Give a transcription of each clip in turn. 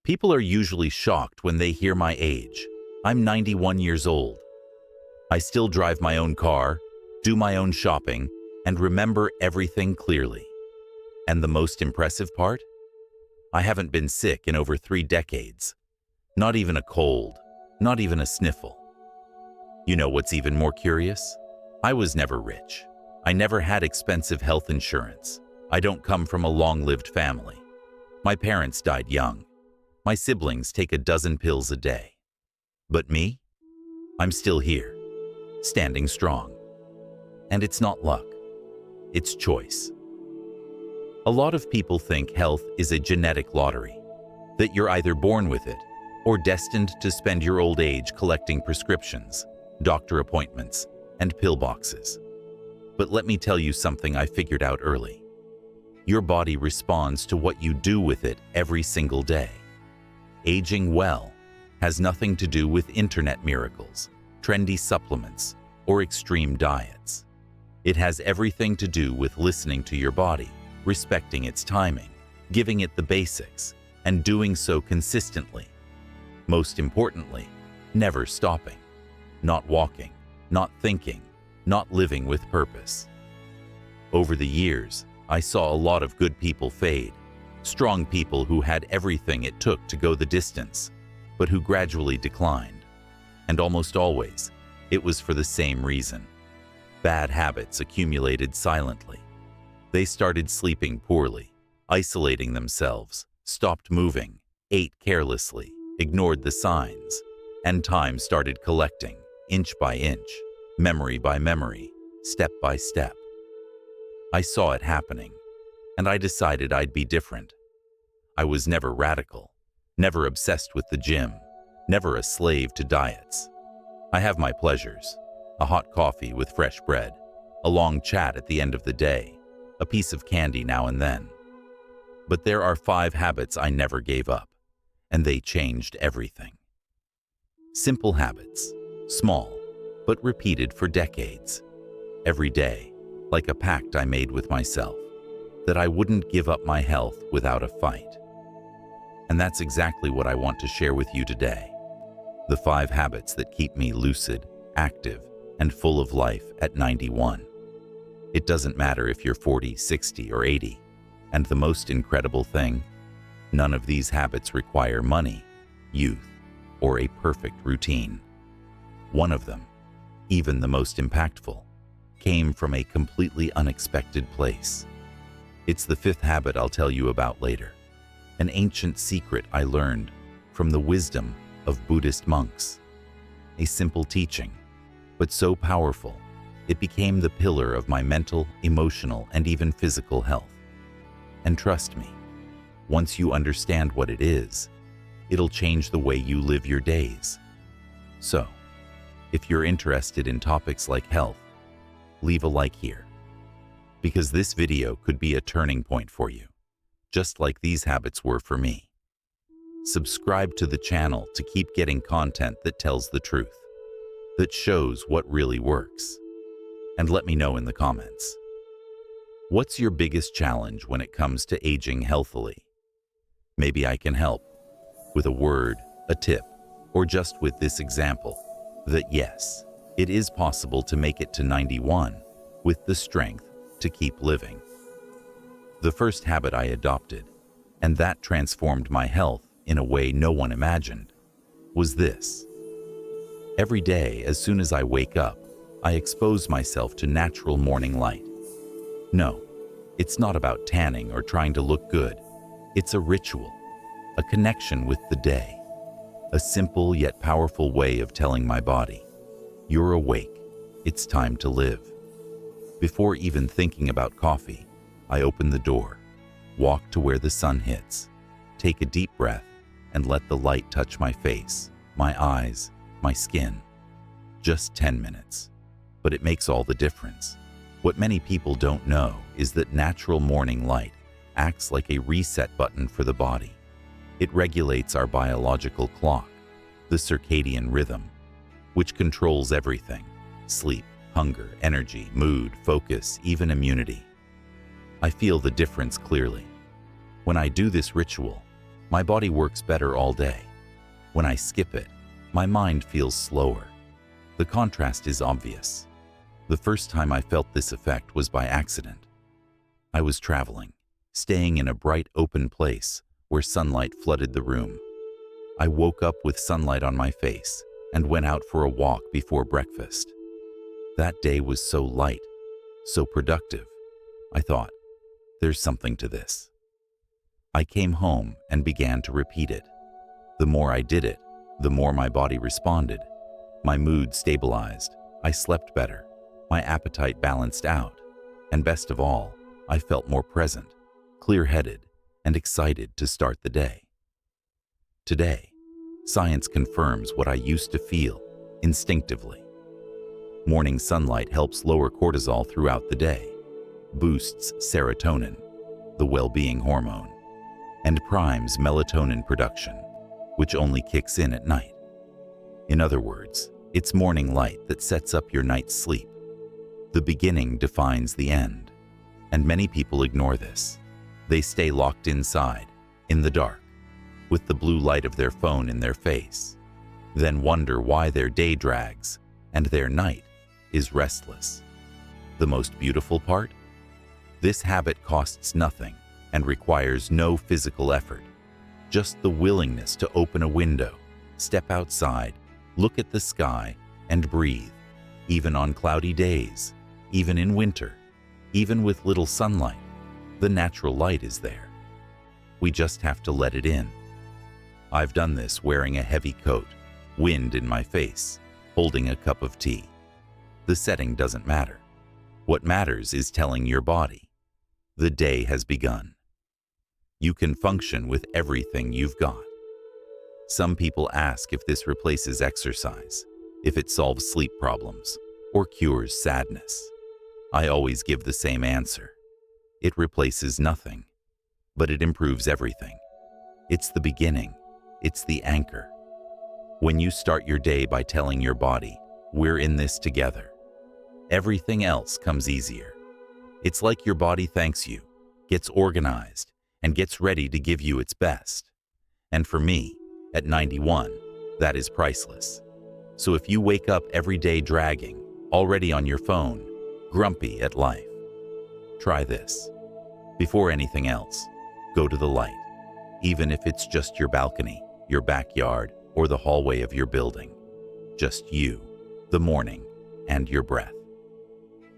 People are usually shocked when they hear my age. I'm 91 years old. I still drive my own car, do my own shopping, and remember everything clearly. And the most impressive part? I haven't been sick in over 3 decades. Not even a cold, not even a sniffle. You know what's even more curious? I was never rich. I never had expensive health insurance. I don't come from a long-lived family. My parents died young. My siblings take a dozen pills a day. But me? I'm still here, standing strong. And it's not luck. It's choice. A lot of people think health is a genetic lottery, that you're either born with it or destined to spend your old age collecting prescriptions, doctor appointments, and pill boxes. But let me tell you something I figured out early. Your body responds to what you do with it every single day. Aging well has nothing to do with internet miracles, trendy supplements, or extreme diets. It has everything to do with listening to your body, respecting its timing, giving it the basics, and doing so consistently. Most importantly, never stopping, not walking, not thinking, not living with purpose. Over the years, I saw a lot of good people fade, strong people who had everything it took to go the distance, but who gradually declined. And almost always, it was for the same reason. Bad habits accumulated silently. They started sleeping poorly, isolating themselves, stopped moving, ate carelessly, ignored the signs, and time started collecting, inch by inch, memory by memory, step by step. I saw it happening, and I decided I'd be different. I was never radical, never obsessed with the gym, never a slave to diets. I have my pleasures, a hot coffee with fresh bread, a long chat at the end of the day, a piece of candy now and then. But there are 5 habits I never gave up, and they changed everything. Simple habits, small, but repeated for decades. Every day, like a pact I made with myself, that I wouldn't give up my health without a fight. And that's exactly what I want to share with you today. The 5 habits that keep me lucid, active, and full of life at 91. It doesn't matter if you're 40, 60, or 80. And the most incredible thing, none of these habits require money, youth, or a perfect routine. One of them, even the most impactful, came from a completely unexpected place. It's the 5th habit I'll tell you about later. An ancient secret I learned from the wisdom of Buddhist monks. A simple teaching, but so powerful, it became the pillar of my mental, emotional, and even physical health. And trust me, once you understand what it is, it'll change the way you live your days. So, if you're interested in topics like health, leave a like here, because this video could be a turning point for you, just like these habits were for me. Subscribe to the channel to keep getting content that tells the truth, that shows what really works. And let me know in the comments. What's your biggest challenge when it comes to aging healthily? Maybe I can help with a word, a tip, or just with this example, that yes, it is possible to make it to 91 with the strength to keep living. The first habit I adopted, and that transformed my health in a way no one imagined, was this. Every day, as soon as I wake up, I expose myself to natural morning light. No, it's not about tanning or trying to look good. It's a ritual, a connection with the day, a simple yet powerful way of telling my body, you're awake, it's time to live. Before even thinking about coffee, I open the door, walk to where the sun hits, take a deep breath, and let the light touch my face, my eyes, my skin. Just 10 minutes, but it makes all the difference. What many people don't know is that natural morning light acts like a reset button for the body. It regulates our biological clock, the circadian rhythm, which controls everything: sleep, hunger, energy, mood, focus, even immunity. I feel the difference clearly. When I do this ritual, My body works better all day. When I skip it, my mind feels slower. The contrast is obvious. The first time I felt this effect was by accident. I was traveling, staying in a bright open place where sunlight flooded the room. I woke up with sunlight on my face and went out for a walk before breakfast. That day was so light, so productive. I thought, there's something to this. I came home and began to repeat it. The more I did it, the more my body responded. My mood stabilized, I slept better, my appetite balanced out, and best of all, I felt more present, clear-headed, and excited to start the day. Today, science confirms what I used to feel instinctively. Morning sunlight helps lower cortisol throughout the day, boosts serotonin, the well-being hormone, and primes melatonin production, which only kicks in at night. In other words, it's morning light that sets up your night's sleep. The beginning defines the end, and many people ignore this. They stay locked inside, in the dark, with the blue light of their phone in their face, then wonder why their day drags and their night is restless. The most beautiful part? This habit costs nothing and requires no physical effort, just the willingness to open a window, step outside, look at the sky, and breathe, even on cloudy days, even in winter, even with little sunlight. The natural light is there. We just have to let it in. I've done this wearing a heavy coat, wind in my face, holding a cup of tea. The setting doesn't matter. What matters is telling your body, the day has begun. You can function with everything you've got. Some people ask if this replaces exercise, if it solves sleep problems, or cures sadness. I always give the same answer. It replaces nothing, but it improves everything. It's the beginning. It's the anchor. When you start your day by telling your body, we're in this together, everything else comes easier. It's like your body thanks you, gets organized, and gets ready to give you its best. And for me, at 91, that is priceless. So if you wake up every day dragging, already on your phone, grumpy at life, try this. Before anything else, go to the light, even if it's just your balcony, your backyard, or the hallway of your building. Just you, the morning, and your breath.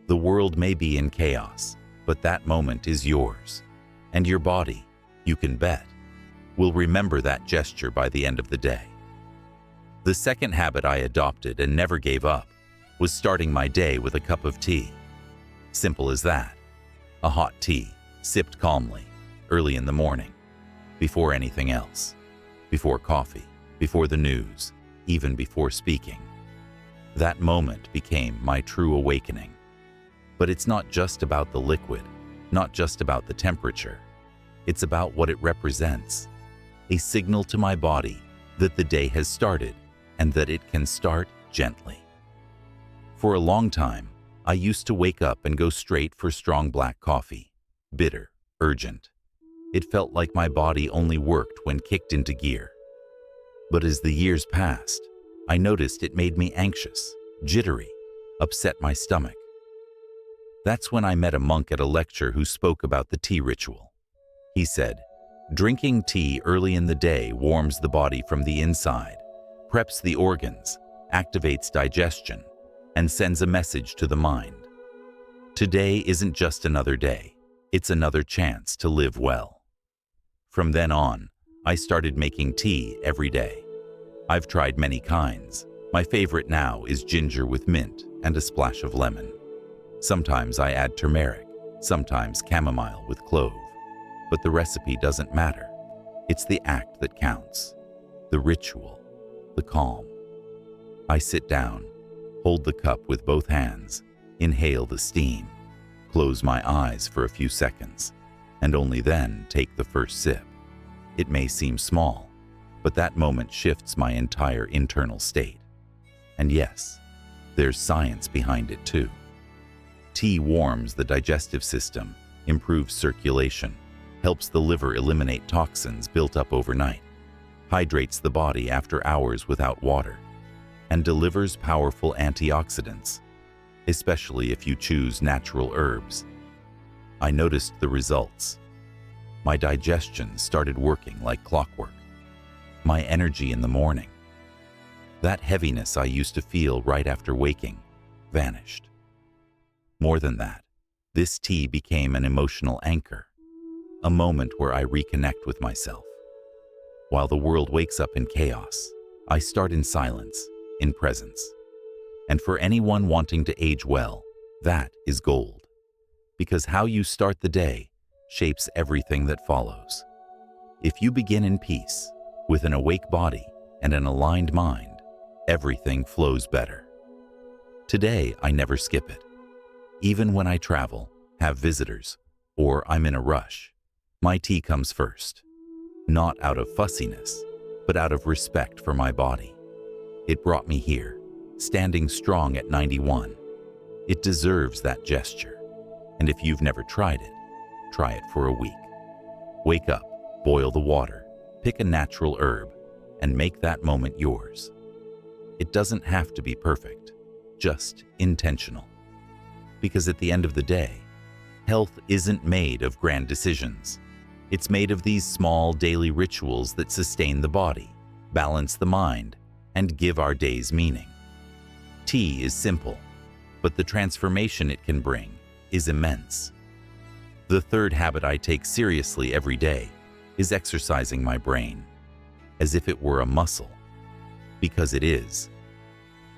The world may be in chaos, but that moment is yours. And your body, you can bet, will remember that gesture by the end of the day. The second habit I adopted and never gave up was starting my day with a cup of tea. Simple as that. A hot tea, sipped calmly, early in the morning, before anything else, before coffee, before the news, even before speaking. That moment became my true awakening. But it's not just about the liquid, not just about the temperature. It's about what it represents. A signal to my body that the day has started and that it can start gently. For a long time, I used to wake up and go straight for strong black coffee, bitter, urgent. It felt like my body only worked when kicked into gear. But as the years passed, I noticed it made me anxious, jittery, upset my stomach. That's when I met a monk at a lecture who spoke about the tea ritual. He said, drinking tea early in the day warms the body from the inside, preps the organs, activates digestion, and sends a message to the mind. Today isn't just another day, it's another chance to live well. From then on, I started making tea every day. I've tried many kinds. My favorite now is ginger with mint and a splash of lemon. Sometimes I add turmeric, sometimes chamomile with clove. But the recipe doesn't matter. It's the act that counts. The ritual, the calm. I sit down, hold the cup with both hands, inhale the steam, close my eyes for a few seconds, and only then take the first sip. It may seem small, but that moment shifts my entire internal state. And yes, there's science behind it too. Tea warms the digestive system, improves circulation, helps the liver eliminate toxins built up overnight, hydrates the body after hours without water, and delivers powerful antioxidants, especially if you choose natural herbs. I noticed the results. My digestion started working like clockwork. My energy in the morning, that heaviness I used to feel right after waking, vanished. More than that, this tea became an emotional anchor, a moment where I reconnect with myself. While the world wakes up in chaos, I start in silence, in presence. And for anyone wanting to age well, that is gold. Because how you start the day shapes everything that follows. If you begin in peace, with an awake body and an aligned mind, everything flows better. Today, I never skip it. Even when I travel, have visitors, or I'm in a rush, my tea comes first. Not out of fussiness, but out of respect for my body. It brought me here, standing strong at 91. It deserves that gesture. And if you've never tried it, try it for a week. Wake up, boil the water, pick a natural herb, and make that moment yours. It doesn't have to be perfect, just intentional. Because at the end of the day, health isn't made of grand decisions. It's made of these small daily rituals that sustain the body, balance the mind, and give our days meaning. Tea is simple, but the transformation it can bring is immense. The third habit I take seriously every day is exercising my brain, as if it were a muscle, because it is.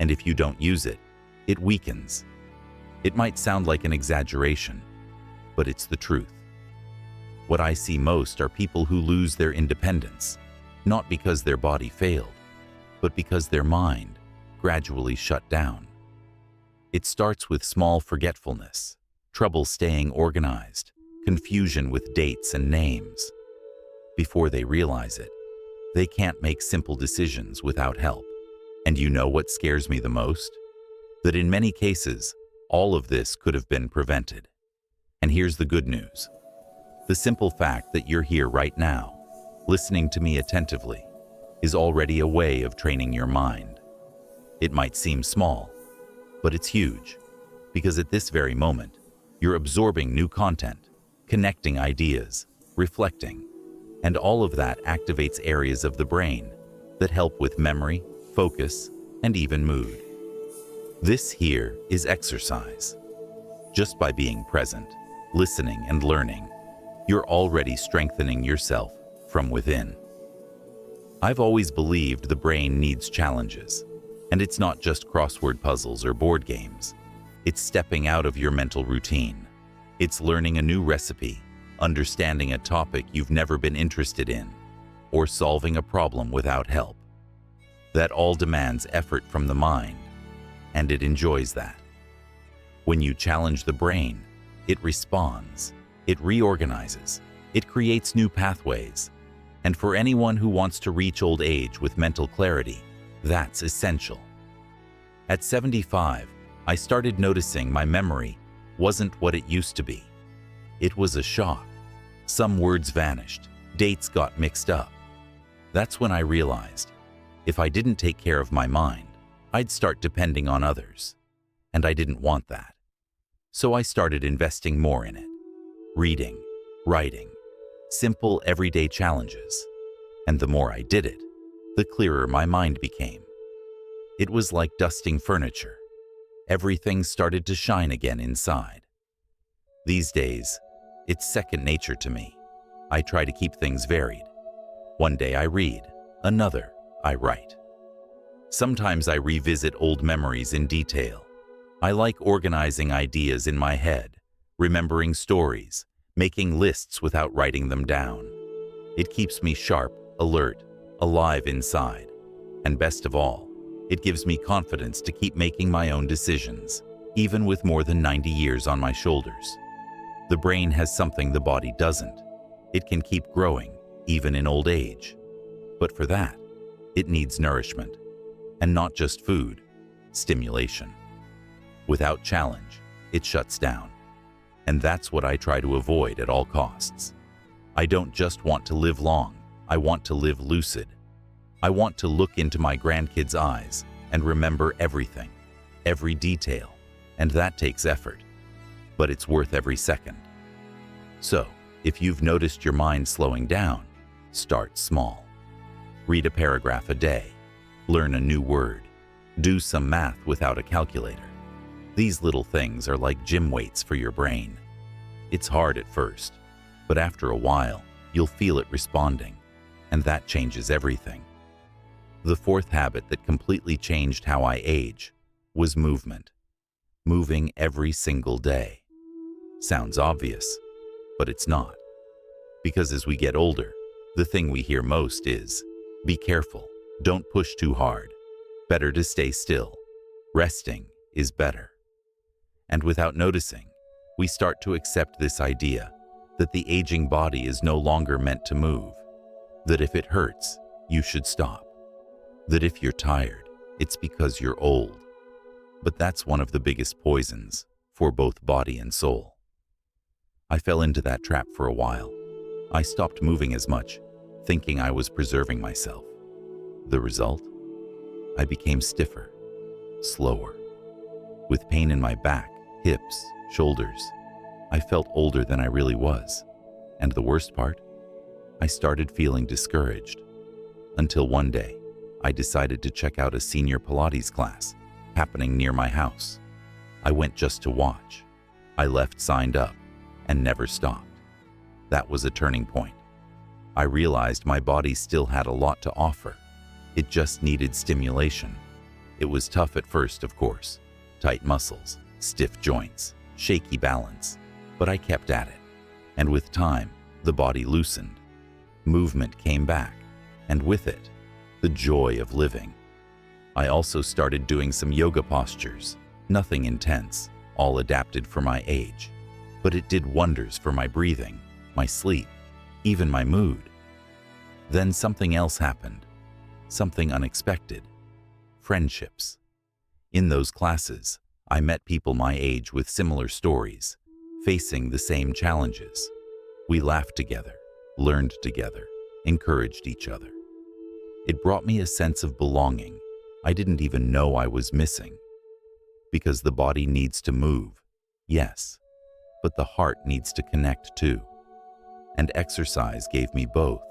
And if you don't use it, it weakens. It might sound like an exaggeration, but it's the truth. What I see most are people who lose their independence, not because their body failed, but because their mind gradually shut down. It starts with small forgetfulness, trouble staying organized, confusion with dates and names. Before they realize it, they can't make simple decisions without help. And you know what scares me the most? That in many cases, all of this could have been prevented. And here's the good news. The simple fact that you're here right now, listening to me attentively, is already a way of training your mind. It might seem small, but it's huge, because at this very moment, you're absorbing new content, connecting ideas, reflecting, and all of that activates areas of the brain that help with memory, focus, and even mood. This here is exercise. Just by being present, listening, and learning, you're already strengthening yourself from within. I've always believed the brain needs challenges, and it's not just crossword puzzles or board games. It's stepping out of your mental routine. It's learning a new recipe, understanding a topic you've never been interested in, or solving a problem without help. That all demands effort from the mind, and it enjoys that. When you challenge the brain, it responds, it reorganizes, it creates new pathways. And for anyone who wants to reach old age with mental clarity, that's essential. At 75, I started noticing my memory wasn't what it used to be. It was a shock. Some words vanished, dates got mixed up. That's when I realized, if I didn't take care of my mind, I'd start depending on others. And I didn't want that. So I started investing more in it. Reading, writing, simple everyday challenges. And the more I did it, the clearer my mind became. It was like dusting furniture. Everything started to shine again inside. These days, it's second nature to me. I try to keep things varied. One day I read, another I write. Sometimes I revisit old memories in detail. I like organizing ideas in my head, remembering stories, making lists without writing them down. It keeps me sharp, alert, alive inside. And best of all, it gives me confidence to keep making my own decisions, even with more than 90 years on my shoulders. The brain has something the body doesn't. It can keep growing, even in old age. But for that, it needs nourishment. And not just food, stimulation. Without challenge, it shuts down. And that's what I try to avoid at all costs. I don't just want to live long, I want to live lucid. I want to look into my grandkids' eyes and remember everything, every detail, and that takes effort. But it's worth every second. So, if you've noticed your mind slowing down, start small. Read a paragraph a day, learn a new word, do some math without a calculator. These little things are like gym weights for your brain. It's hard at first, but after a while, you'll feel it responding, and that changes everything. The fourth habit that completely changed how I age was movement. Moving every single day. Sounds obvious, but it's not. Because as we get older, the thing we hear most is, be careful, don't push too hard, better to stay still, resting is better. And without noticing, we start to accept this idea that the aging body is no longer meant to move, that if it hurts, you should stop, that if you're tired, it's because you're old. But that's one of the biggest poisons for both body and soul. I fell into that trap for a while. I stopped moving as much, thinking I was preserving myself. The result? I became stiffer, slower, with pain in my back, hips, shoulders. I felt older than I really was. And the worst part? I started feeling discouraged. Until one day, I decided to check out a senior Pilates class happening near my house. I went just to watch. I left signed up and never stopped. That was a turning point. I realized my body still had a lot to offer. It just needed stimulation. It was tough at first, of course. Tight muscles, stiff joints, shaky balance. But I kept at it. And with time, the body loosened. Movement came back, and with it, the joy of living. I also started doing some yoga postures. Nothing intense, all adapted for my age. But it did wonders for my breathing, my sleep, even my mood. Then something else happened. Something unexpected. Friendships. In those classes, I met people my age with similar stories, facing the same challenges. We laughed together, learned together, encouraged each other. It brought me a sense of belonging I didn't even know I was missing. Because the body needs to move, yes, but the heart needs to connect too. And exercise gave me both,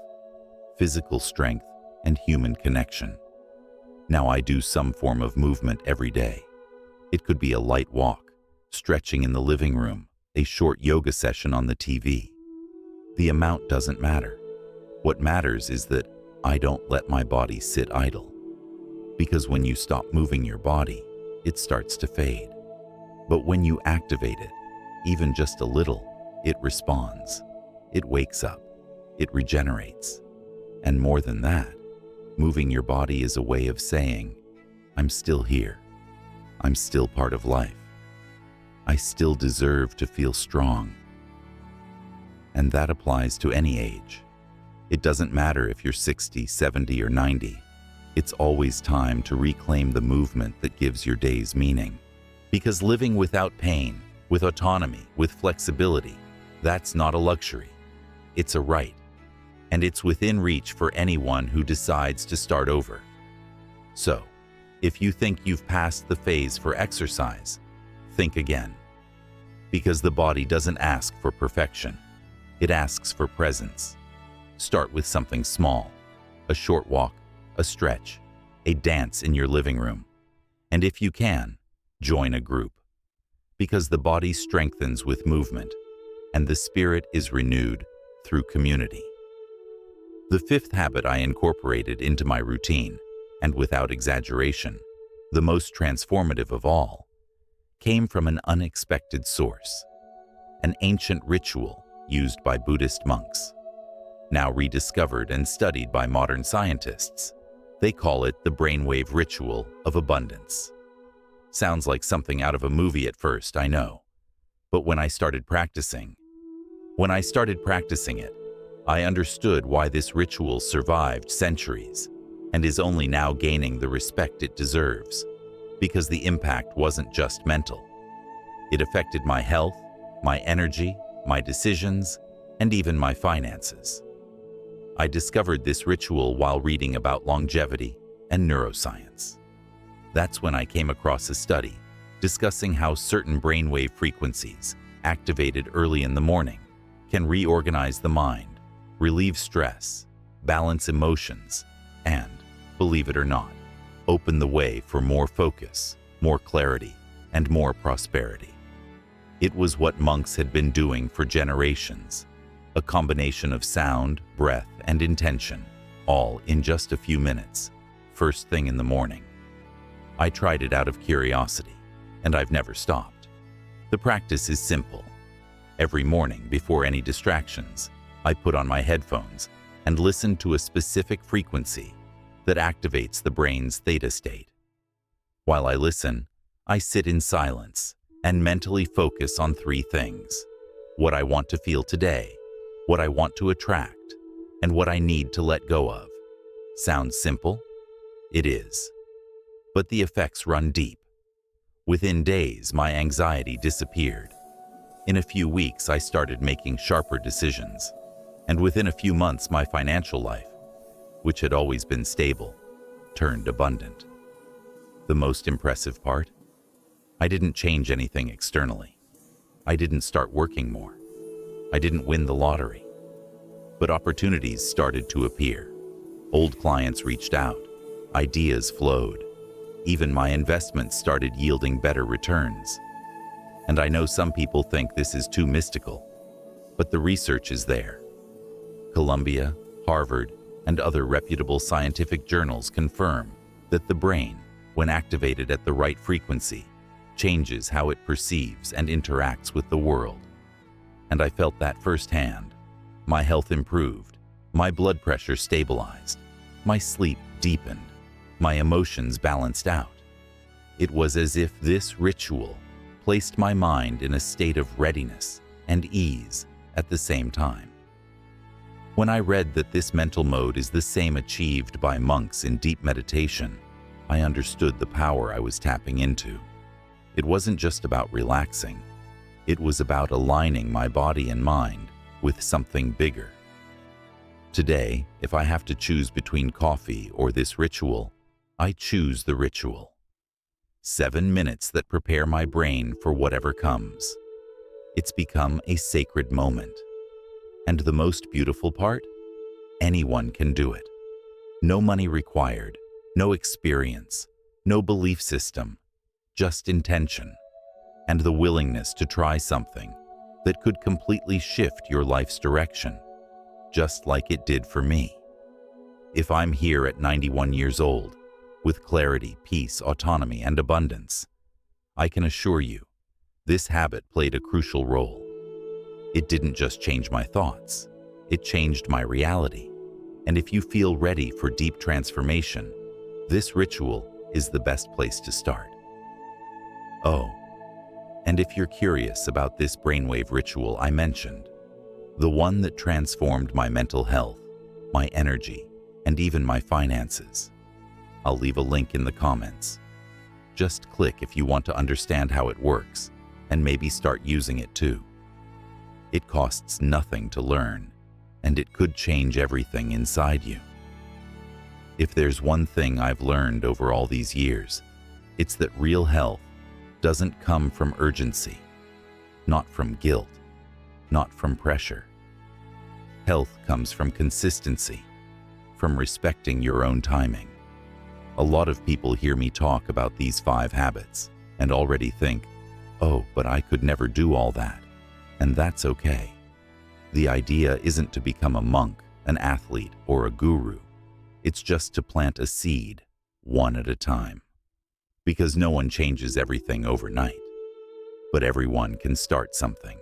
physical strength and human connection. Now I do some form of movement every day. It could be a light walk, stretching in the living room, a short yoga session on the TV. The amount doesn't matter. What matters is that I don't let my body sit idle. Because when you stop moving your body, it starts to fade. But when you activate it, even just a little, it responds. It wakes up. It regenerates. And more than that, moving your body is a way of saying, I'm still here. I'm still part of life. I still deserve to feel strong. And that applies to any age. It doesn't matter if you're 60, 70, or 90. It's always time to reclaim the movement that gives your days meaning. Because living without pain, with autonomy, with flexibility, that's not a luxury. It's a right. And it's within reach for anyone who decides to start over. So, if you think you've passed the phase for exercise, think again. Because the body doesn't ask for perfection. It asks for presence. Start with something small, a short walk, a stretch, a dance in your living room. And if you can, join a group. Because the body strengthens with movement, and the spirit is renewed through community. The fifth habit I incorporated into my routine, and without exaggeration, the most transformative of all, came from an unexpected source, an ancient ritual used by Buddhist monks, now rediscovered and studied by modern scientists. They call it the brainwave ritual of abundance. Sounds like something out of a movie at first, I know. But when I started practicing it, I understood why this ritual survived centuries and is only now gaining the respect it deserves. Because the impact wasn't just mental. It affected my health, my energy, my decisions, and even my finances. I discovered this ritual while reading about longevity and neuroscience. That's when I came across a study discussing how certain brainwave frequencies activated early in the morning can reorganize the mind, relieve stress, balance emotions, and, believe it or not, open the way for more focus, more clarity, and more prosperity. It was what monks had been doing for generations, a combination of sound, breath, and intention, all in just a few minutes, first thing in the morning. I tried it out of curiosity, and I've never stopped. The practice is simple. Every morning, before any distractions, I put on my headphones and listen to a specific frequency that activates the brain's theta state. While I listen, I sit in silence and mentally focus on three things: what I want to feel today, what I want to attract, and what I need to let go of. Sounds simple? It is. But the effects run deep. Within days, my anxiety disappeared. In a few weeks, I started making sharper decisions. And within a few months, my financial life, which had always been stable, turned abundant. The most impressive part? I didn't change anything externally. I didn't start working more. I didn't win the lottery. But opportunities started to appear. Old clients reached out. Ideas flowed. Even my investments started yielding better returns. And I know some people think this is too mystical, but the research is there. Columbia, Harvard, and other reputable scientific journals confirm that the brain, when activated at the right frequency, changes how it perceives and interacts with the world. And I felt that firsthand. My health improved, my blood pressure stabilized, my sleep deepened, my emotions balanced out. It was as if this ritual placed my mind in a state of readiness and ease at the same time. When I read that this mental mode is the same achieved by monks in deep meditation, I understood the power I was tapping into. It wasn't just about relaxing. It was about aligning my body and mind with something bigger. Today, if I have to choose between coffee or this ritual, I choose the ritual. 7 minutes that prepare my brain for whatever comes. It's become a sacred moment. And the most beautiful part? Anyone can do it. No money required, no experience, no belief system, just intention, and the willingness to try something that could completely shift your life's direction, just like it did for me. If I'm here at 91 years old, with clarity, peace, autonomy, and abundance, I can assure you, this habit played a crucial role. It didn't just change my thoughts, it changed my reality. And if you feel ready for deep transformation, this ritual is the best place to start. Oh, and if you're curious about this brainwave ritual I mentioned, the one that transformed my mental health, my energy, and even my finances, I'll leave a link in the comments. Just click if you want to understand how it works and maybe start using it too. It costs nothing to learn, and it could change everything inside you. If there's one thing I've learned over all these years, it's that real health doesn't come from urgency, not from guilt, not from pressure. Health comes from consistency, from respecting your own timing. A lot of people hear me talk about these 5 habits and already think, oh, but I could never do all that. And that's okay. The idea isn't to become a monk, an athlete, or a guru. It's just to plant a seed, one at a time. Because no one changes everything overnight, but everyone can start something.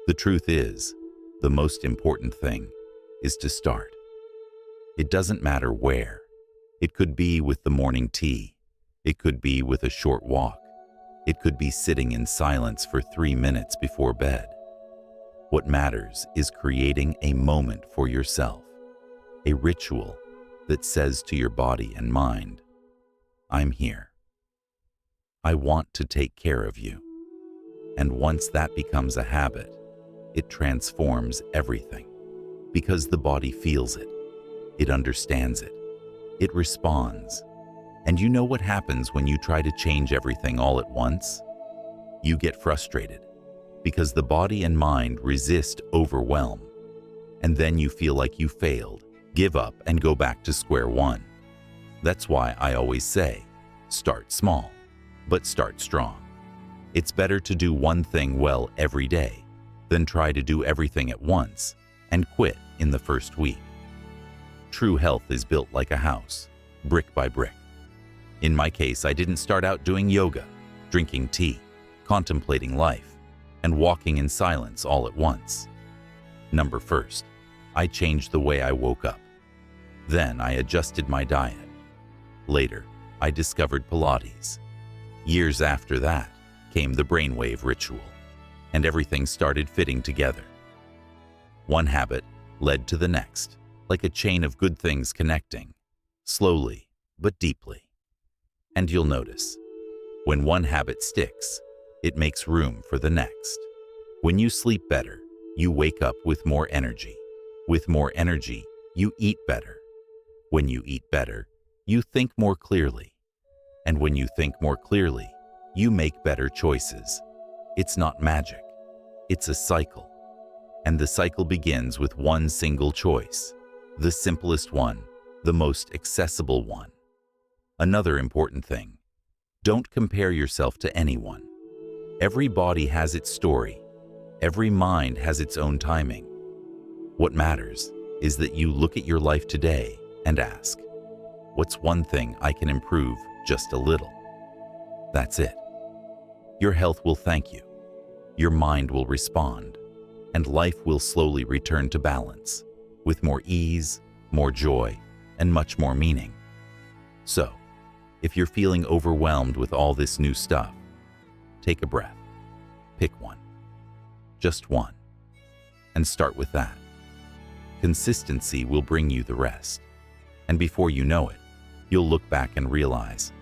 The truth is, the most important thing is to start. It doesn't matter where. It could be with the morning tea. It could be with a short walk. It could be sitting in silence for 3 minutes before bed. What matters is creating a moment for yourself, a ritual that says to your body and mind, I'm here. I want to take care of you. And once that becomes a habit, it transforms everything. Because the body feels it, it understands it, it responds. And you know what happens when you try to change everything all at once? You get frustrated, because the body and mind resist overwhelm. And then you feel like you failed, give up, and go back to square one. That's why I always say, start small, but start strong. It's better to do one thing well every day than try to do everything at once and quit in the first week. True health is built like a house, brick by brick. In my case, I didn't start out doing yoga, drinking tea, contemplating life, and walking in silence all at once. First, I changed the way I woke up. Then I adjusted my diet. Later, I discovered Pilates. Years after that came the brainwave ritual, and everything started fitting together. One habit led to the next, like a chain of good things connecting, slowly but deeply. And you'll notice, when one habit sticks, it makes room for the next. When you sleep better, you wake up with more energy. With more energy, you eat better. When you eat better, you think more clearly. And when you think more clearly, you make better choices. It's not magic. It's a cycle. And the cycle begins with one single choice, the simplest one, the most accessible one. Another important thing, don't compare yourself to anyone. Every body has its story. Every mind has its own timing. What matters is that you look at your life today and ask, what's one thing I can improve just a little? That's it. Your health will thank you. Your mind will respond, and life will slowly return to balance, with more ease, more joy, and much more meaning. So, if you're feeling overwhelmed with all this new stuff, take a breath, pick one, just one, and start with that. Consistency will bring you the rest, and before you know it, you'll look back and realize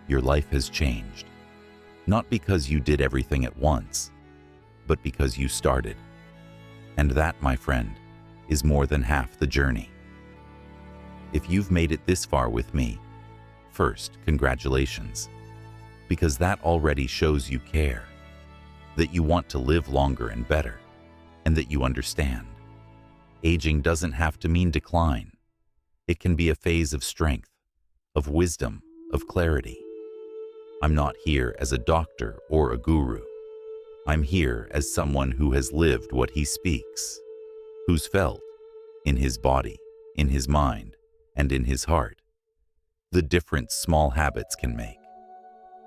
your life has changed, not because you did everything at once, but because you started. And that, my friend, is more than half the journey. If you've made it this far with me, first, congratulations, because that already shows you care, that you want to live longer and better, and that you understand. Aging doesn't have to mean decline. It can be a phase of strength, of wisdom, of clarity. I'm not here as a doctor or a guru. I'm here as someone who has lived what he speaks, who's felt, in his body, in his mind, and in his heart, the difference small habits can make.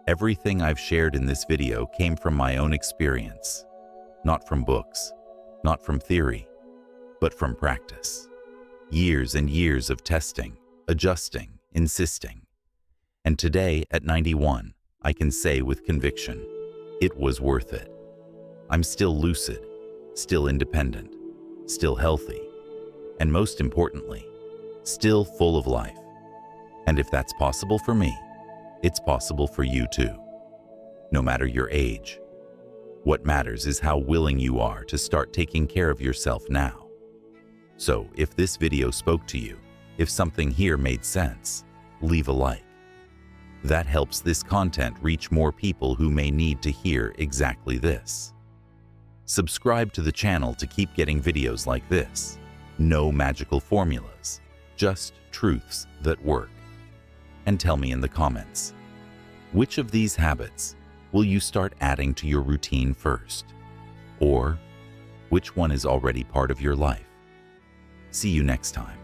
Everything I've shared in this video came from my own experience, not from books, not from theory, but from practice. Years and years of testing, adjusting, insisting. And today, at 91, I can say with conviction, it was worth it. I'm still lucid, still independent, still healthy, and most importantly, still full of life. And if that's possible for me, it's possible for you too. No matter your age. What matters is how willing you are to start taking care of yourself now. So, if this video spoke to you, if something here made sense, leave a like. That helps this content reach more people who may need to hear exactly this. Subscribe to the channel to keep getting videos like this. No magical formulas, just truths that work. And tell me in the comments, which of these habits will you start adding to your routine first? Or which one is already part of your life? See you next time.